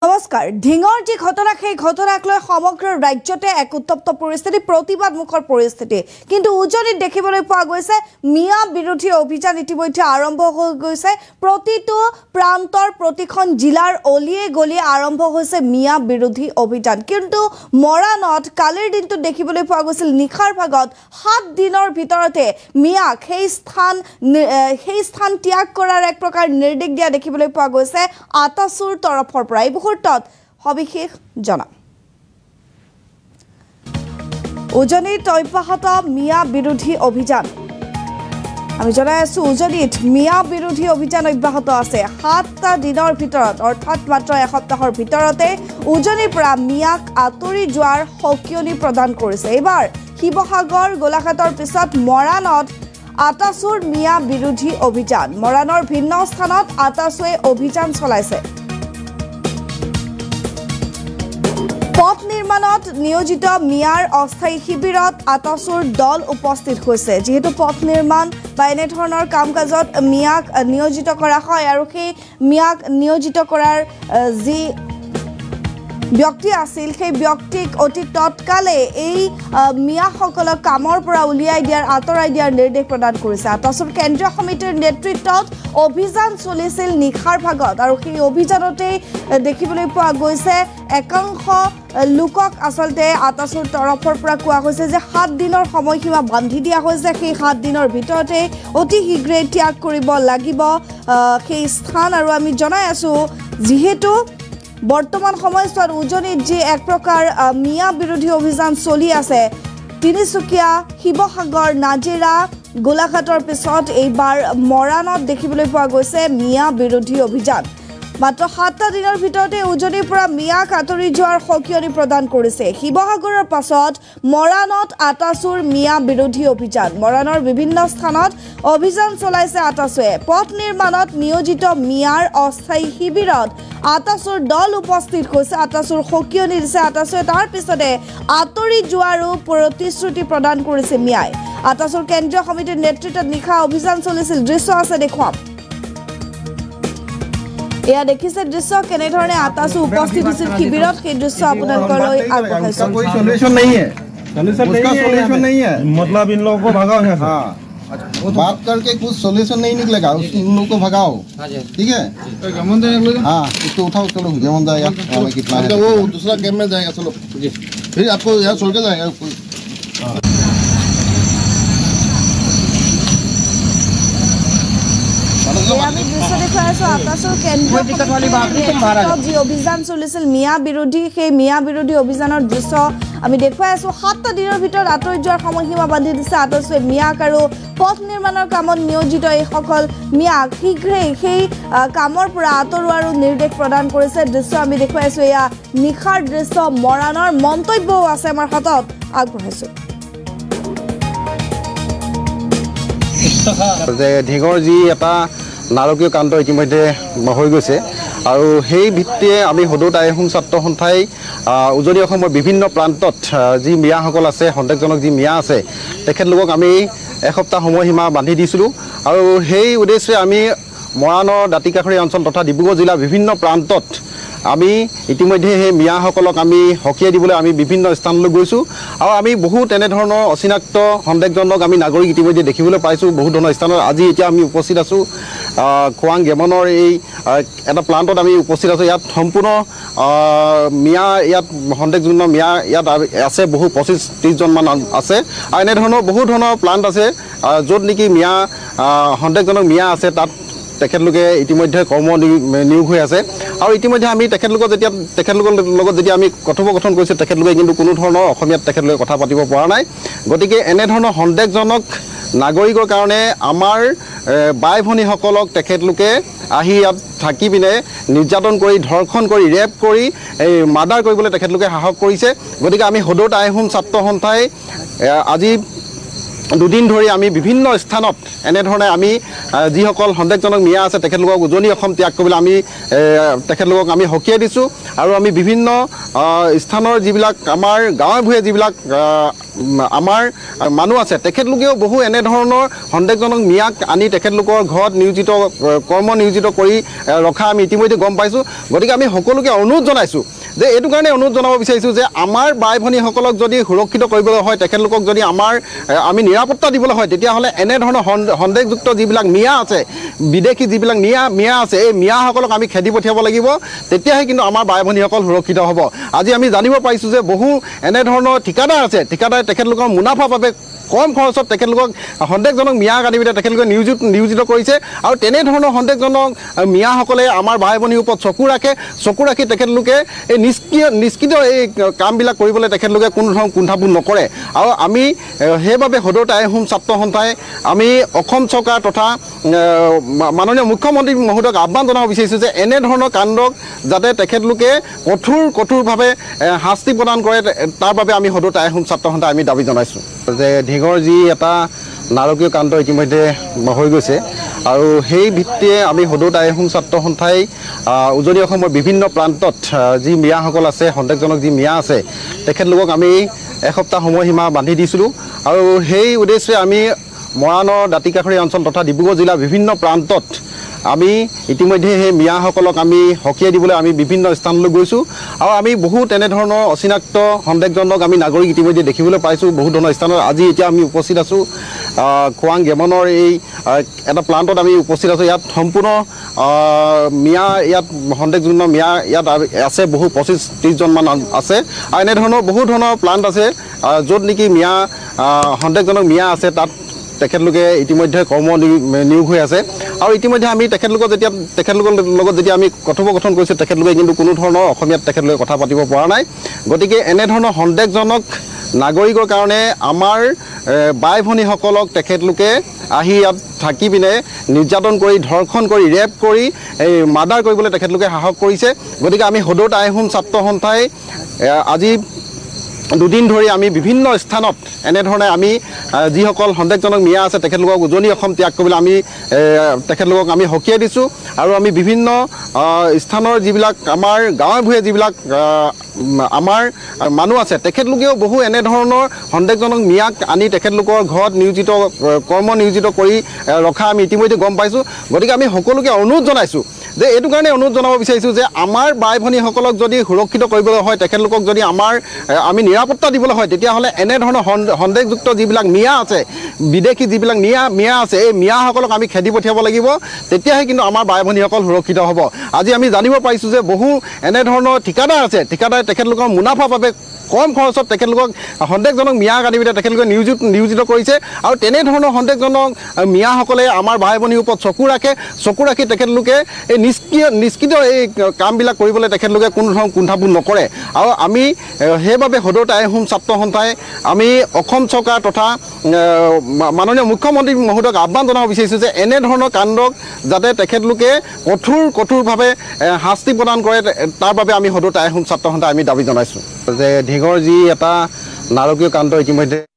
নমস্কাৰ ঢিঙৰ যি ঘটনা সেই ঘটনাক লৈ সমগ্ৰ ৰাজ্যতে এক উত্তপ্ত পৰিস্থিতি প্ৰতিবাদমুখৰ পৰিস্থিতি কিন্তু উজনিত দেখিবলৈ পোৱা গৈছে মিয়া বিৰোধী অভিযান ইতিমধ্যে আৰম্ভ হৈ গৈছে প্ৰতিটো প্ৰান্তৰ প্ৰতিখন জিলাৰ অলিয়ে গলিয়ে আৰম্ভ হৈছে মিয়া বিৰোধী অভিযান কিন্তু মৰাণত কালিৰ দিনটো দেখিবলৈ পোৱা গৈছিল নিখাৰ ভাগত 7 দিনৰ ভিতৰতে মিয়াক সেই স্থান ত্যাগ কৰাৰ এক প্ৰকাৰ নিৰ্দেশ দিয়া দেখিবলৈ পোৱা গৈছে আটাছুৰ তৰফৰ পৰা সবিশেষ জনাম উজনিত অব্যাহত মিয়া বিৰোধী অভিযান আমি জনাই আছো উজনিত মিয়া বিৰোধী অভিযান অব্যাহত আছে 7টা দিনৰ ভিতৰত অৰ্থাৎ মাত্ৰ এসপ্তাহৰ ভিতৰতে উজনিৰ পৰা মিয়াক আতৰি যোৱাৰ সকিয়নি প্ৰদান কৰিছে এবাৰ শিৱসাগৰ গোলাঘাটৰ পিছত মৰাণত আটাছুৰ মিয়া বিৰোধী অভিযান মৰাণৰ ভিন্ন স্থানত আটাছুৱে অভিযান চলাইছে পথ নিৰ্মাণত নিয়োজিত মিয়াৰ অস্থায়ী শিবিৰত আটাছুৰ দল উপস্থিত হৈছে যেহেতু পথ নিৰ্মাণ বা এনে ধৰণৰ কাম-কাজত মিয়াক নিয়োজিত কৰা হয় আৰু সেই মিয়াক নিয়োজিত কৰাৰ যি ব্যক্তি আছিল সেই ব্যক্তিক অতি তৎকালে এই মিয়াসকলক কামৰ পৰা উলিয়াই দিয়াৰ আঁতৰাই দিয়াৰ নিৰ্দেশ প্ৰদান কৰিছে আটাছুৰ কেন্দ্ৰীয় সমিতিৰ নেতৃত্বত অভিযান চলিছিল নিখাৰ ভাগত আৰু সেই অভিযানতে দেখিবলৈ পোৱা গৈছে একাংশ লোকক আসলতে আটাছুৰ তৰফৰ পৰা কোৱা হৈছে যে 7 দিনৰ সময়সীমা বান্ধি দিয়া হৈছে সেই 7 দিনৰ ভিতৰতে অতি শীঘ্ৰে ত্যাগ কৰিব লাগিব সেই স্থান আৰু আমি জনাই আছো যিহেতু বৰ্তমান সময়ছোৱাত উজনিত যি এক প্ৰকাৰ মিয়া বিৰোধী অভিযান চলি আছে তিনিচুকীয়া শিৱসাগৰ নাজিৰা গোলাঘাটৰ পিছত এইবাৰ মৰাণত দেখিবলৈ পোৱা গৈছে মিয়া বিৰোধী অভিযান মাত্ৰ 7টা দিনৰ ভিতৰতে উজনিৰ পৰা মিয়াক আতৰি যোৱাৰ সকিয়নি প্ৰদান কৰিছে শিৱসাগৰৰ পাছত মৰাণত আটাছুৰ মিয়া বিৰোধী অভিযান মৰাণৰ বিভিন্ন স্থানত অভিযান চলাইছে আটাছুৱে পথ নিৰ্মাণত নিয়োজিত মিয়াৰ অস্থায়ী শিবিৰত আটাছুৰ দল উপস্থিত হৈছে আটাছুৰ সকিয়নি দিছে আটাছুৱে তাৰ পিছতে আতৰি যোৱাৰো প্ৰতিশ্ৰুতি প্ৰদান কৰিছে মিয়াই আটাছুৰ কেন্দ্ৰীয় সমিতিৰ নেতৃত্বত নিশা অভিযান চলিছিল দৃশ্য আছে দেখুৱাম এয়া দেখিছে দৃশ্য কেনে ধৰণে আটাছু উপস্থিত হৈছিল শিবিৰত সেই দৃশ্য আপোনালোকলৈ আগবঢ়াইছো कोई सॉल्यूशन नहीं है उसका सॉल्यूशन नहीं है मतलब इन लोगों को भगाओ यहाँ से हाँ बात करके कुछ सॉल्यूशन नहीं निकलेगा इन लोगों को भगाओ ठीक है हाँ इसको उठाओ चलो जमन जाएगा कितना वो दूसरा कैंप में जाएगा चलो फिर आपको यहाँ छोड़ के जाएगा আমি দৃশ্য দেখুৱাই আছো আটাছুৰ কেন্দ্ৰীয় যি অভিযান চলিছিল মিয়া বিৰোধী সেই মিয়া বিৰোধী অভিযানৰ দৃশ্য আমি দেখুৱাই আছো 7টা দিনৰ ভিতৰত আতৰি যোৱাৰ সময়সীমা বান্ধি দিছে আটাছুৱে মিয়াক আৰু পথ নিৰ্মাণৰ কামত নিয়োজিত এইসকল মিয়াক শীঘ্ৰেই সেই কামৰ পৰা আঁতৰোৱাৰো নিৰ্দেশ প্ৰদান কৰিছে দৃশ্য আমি দেখুৱাই আছো এয়া নিশাৰ দৃশ্য মৰাণৰ মন্তব্যও আছে আমাৰ হাতত আগবঢ়াইছো যে ঢিঙৰ যি এটা নাৰকীয় কাণ্ড ইতিমধ্যে হৈ গৈছে আৰু সেই ভিত্তিয়ে আমি সদৌ আহোম ছাত্ৰ সন্থাই উজনি অসমৰ বিভিন্ন প্ৰান্তত যি মিয়াসকল আছে সন্দেহজনক যি মিয়া আছে তেখেতলোকক আমি এসপ্তাহ সময়সীমা বান্ধি দিছিলোঁ আৰু সেই উদ্দেশ্যে আমি মৰাণৰ দাঁতিকাষৰীয়া অঞ্চল তথা ডিব্ৰুগড় জিলাৰ বিভিন্ন প্ৰান্তত আমি ইতিমধ্যে সেই মিয়াসকলক আমি হকিয়াই দিবলৈ আমি বিভিন্ন স্থানলৈ গৈছোঁ আৰু আমি বহু তেনেধৰণৰ অচিনাক্ত সন্দেহজনক আমি নাগৰিক ইতিমধ্যে দেখিবলৈ পাইছোঁ বহু ধৰণৰ স্থানত আজি এতিয়া আমি উপস্থিত আছোঁ খোৱাং গেমনৰ এই এটা প্লাণ্টত আমি উপস্থিত আছোঁ ইয়াত সম্পূৰ্ণ মিয়া ইয়াত সন্দেহজনক মিয়া ইয়াত আছে বহু 25-30জন মান আছে আৰু এনেধৰণৰ বহু ধৰণৰ প্লাণ্ট আছে য'ত নেকি মিয়া সন্দেহজনক মিয়া আছে তাত তেখেতলোকে ইতিমধ্যে কৰ্ম নিয়োগ হৈ আছে আৰু ইতিমধ্যে আমি তেখেতলোকৰ লগত যেতিয়া আমি কথোপকথন কৰিছোঁ তেখেতলোকে কিন্তু কোনো ধৰণৰ অসমীয়াত তেখেতলোকে কথা পাতিব পৰা নাই গতিকে এনেধৰণৰ সন্দেহজনক নাগৰিকৰ কাৰণে আমাৰ বাই ভনীসকলক তেখেতলোকে আহি ইয়াত থাকি পিনে নিৰ্যাতন কৰি ধৰ্ষণ কৰি ৰেপ কৰি এই মাৰ্ডাৰ কৰিবলৈ তেখেতলোকে সাহস কৰিছে গতিকে আমি সদৌ আহোম ছাত্ৰ সন্থাই আজি দুদিন ধৰি আমি বিভিন্ন স্থানত এনেধৰণে আমি যিসকল সন্দেহজনক মিয়া আছে তেখেতলোকক উজনি অসম ত্যাগ কৰিবলৈ আমি তেখেতলোকক আমি হকিয়াই দিছোঁ আৰু আমি বিভিন্ন স্থানৰ যিবিলাক আমাৰ গাঁৱে ভূঞে যিবিলাক আমাৰ মানুহ আছে তেখেতলোকেও বহু এনেধৰণৰ সন্দেহজনক মিয়াক আনি তেখেতলোকৰ ঘৰত নিয়োজিত কৰ্ম নিয়োজিত কৰি ৰখা আমি ইতিমধ্যে গম পাইছোঁ। গতিকে আমি সকলোকে অনুৰোধ জনাইছোঁ যে এইটো কাৰণে অনুৰোধ জনাব বিচাৰিছোঁ যে আমাৰ বাই ভনীসকলক যদি সুৰক্ষিত কৰিবলৈ হয়, তেখেতলোকক যদি আমি নিৰাপত্তা দিবলৈ হয়, তেতিয়াহ'লে এনেধৰণৰ সন্দেহযুক্ত যিবিলাক মিয়া আছে, বিদেশী যিবিলাক মিয়া আছে, এই মিয়াসকলক আমি খেদি পঠিয়াব লাগিব। তেতিয়াহে কিন্তু আমাৰ বাই ভনীসকল সুৰক্ষিত হ'ব। আজি আমি জানিব পাৰিছোঁ যে বহু এনেধৰণৰ ঠিকাদাৰ আছে, ঠিকাদাৰে তেখেতলোকৰ মুনাফাৰ বাবে কম খৰচত তেখেতলোকক সন্দেহজনক মিয়াক আনি পিনে তেখেতলোকে নিয়োজিত কৰিছে। আৰু তেনেধৰণৰ সন্দেহজনক মিয়াসকলে আমাৰ ভাই ভনীৰ ওপৰত চকু ৰাখি তেখেতলোকে এই নিষ্ক্ৰিয় এই কামবিলাক কৰিবলৈ তেখেতলোকে কোনো ধৰণৰ কুণ্ঠাবোধ নকৰে। আৰু আমি সেইবাবে সদৌ টাই আহোম ছাত্ৰ সন্থাই আমি অসম চৰকাৰ তথা মাননীয় মুখ্যমন্ত্ৰী মহোদয়ক আহ্বান জনাব বিচাৰিছোঁ যে এনেধৰণৰ কাণ্ডক যাতে তেখেতলোকে কঠোৰভাৱে শাস্তি প্ৰদান কৰে, তাৰ বাবে আমি সদৌ টাই আহোম ছাত্ৰ সন্থাই আমি দাবী জনাইছোঁ যে ঢিঙৰ যি এটা নাৰকীয় কাণ্ড ইতিমধ্যে হৈ গৈছে, আৰু সেই ভিত্তিয়ে আমি সদৌ টাই আহোম ছাত্ৰ সন্থাই উজনি অসমৰ বিভিন্ন প্ৰান্তত যি মিয়াসকল আছে, সন্দেহজনক যি মিয়া আছে, তেখেতলোকক আমি এসপ্তাহ সময়সীমা বান্ধি দিছিলোঁ। আৰু সেই উদ্দেশ্যে আমি মৰাণৰ দাঁতিকাষৰীয়া অঞ্চল তথা ডিব্ৰুগড় জিলাৰ বিভিন্ন প্ৰান্তত আমি ইতিমধ্যে সেই মিয়াসকলক আমি সকীয়াই দিবলৈ আমি বিভিন্ন স্থানলৈ গৈছোঁ। আৰু আমি বহু তেনেধৰণৰ অচিনাক্ত সন্দেহজনক আমি নাগৰিক ইতিমধ্যে দেখিবলৈ পাইছোঁ বহু ধৰণৰ স্থানত। আজি এতিয়া আমি উপস্থিত আছোঁ খোৱাং গেমনৰ এই এটা প্লাণ্টত আমি উপস্থিত আছোঁ। ইয়াত সম্পূৰ্ণ মিয়া, ইয়াত সন্দেহজনক মিয়া ইয়াত আছে, বহু 25-30জনমান আছে। আৰু এনেধৰণৰ বহু ধৰণৰ প্লাণ্ট আছে য'ত নেকি সন্দেহজনক মিয়া আছে, তাত তেখেতলোকে ইতিমধ্যে কৰ্ম নিয়োগ হৈ আছে। আৰু ইতিমধ্যে আমি তেখেতলোকৰ লগত যেতিয়া আমি কথোপকথন কৰিছোঁ, তেখেতলোকে কিন্তু কোনো ধৰণৰ অসমীয়াত তেখেতলোকে কথা পাতিব পৰা নাই। গতিকে এনেধৰণৰ সন্দেহজনক নাগৰিকৰ কাৰণে আমাৰ বাই ভনীসকলক তেখেতলোকে আহি ইয়াত থাকি পিনে নিৰ্যাতন কৰি, ধৰ্ষণ কৰি, ৰেপ কৰি, এই মাৰ্ডাৰ কৰিবলৈ তেখেতলোকে সাহস কৰিছে। গতিকে আমি সদৌ টাই আহোম ছাত্ৰ সন্থাই আজি দুদিন ধৰি আমি বিভিন্ন স্থানত এনেধৰণে আমি যিসকল সন্দেহজনক মিয়া আছে তেখেতলোকক উজনি অসম ত্যাগ কৰিবলৈ আমি তেখেতলোকক আমি সকীয়াই দিছোঁ। আৰু আমি বিভিন্ন স্থানৰ যিবিলাক আমাৰ গাঁৱে ভূঞে যিবিলাক আমাৰ মানুহ আছে, তেখেতলোকেও বহু এনেধৰণৰ সন্দেহজনক মিয়াক আনি তেখেতলোকৰ ঘৰত কৰ্ম নিয়োজিত কৰি ৰখা আমি ইতিমধ্যে গম পাইছোঁ। গতিকে আমি সকলোকে অনুৰোধ জনাইছোঁ যে এইটো কাৰণে অনুৰোধ জনাব বিচাৰিছোঁ যে আমাৰ বাই ভনীসকলক যদি সুৰক্ষিত কৰিবলৈ হয়, তেখেতলোকক যদি আমি নিৰাপত্তা দিবলৈ হয়, তেতিয়াহ'লে এনেধৰণৰ সন্দেহযুক্ত যিবিলাক মিয়া আছে, বিদেশী যিবিলাক মিয়া আছে, এই মিয়াসকলক আমি খেদি পঠিয়াব লাগিব। তেতিয়াহে কিন্তু আমাৰ বাই ভনীসকল সুৰক্ষিত হ'ব। আজি আমি জানিব পাৰিছোঁ যে বহু এনেধৰণৰ ঠিকাদাৰ আছে, ঠিকাদাৰে তেখেতলোকৰ মুনাফাৰ বাবে কম খৰচত তেখেতলোকক সন্দেহজনক মিয়াক আনি পিনে তেখেতলোকে নিয়োজিত কৰিছে। আৰু তেনেধৰণৰ সন্দেহজনক মিয়াসকলে আমাৰ ভাই ভনীৰ ওপৰত চকু ৰাখি তেখেতলোকে এই নিষ্ক্ৰিয় এই কামবিলাক কৰিবলৈ তেখেতলোকে কোনো ধৰণৰ কুণ্ঠাবোধ নকৰে। আৰু আমি সেইবাবে সদৌ টাই আহোম ছাত্ৰ সন্থাই আমি অসম চৰকাৰ তথা মাননীয় মুখ্যমন্ত্ৰী মহোদয়ক আহ্বান জনাব বিচাৰিছোঁ যে এনেধৰণৰ কাণ্ডক যাতে তেখেতলোকে কঠোৰভাৱে শাস্তি প্ৰদান কৰে, তাৰ বাবে আমি সদৌ টাই আহোম ছাত্ৰ সন্থাই আমি দাবী জনাইছোঁ যে ঢিঙৰ যি এটা নাৰকীয় কাণ্ড ইতিমধ্যে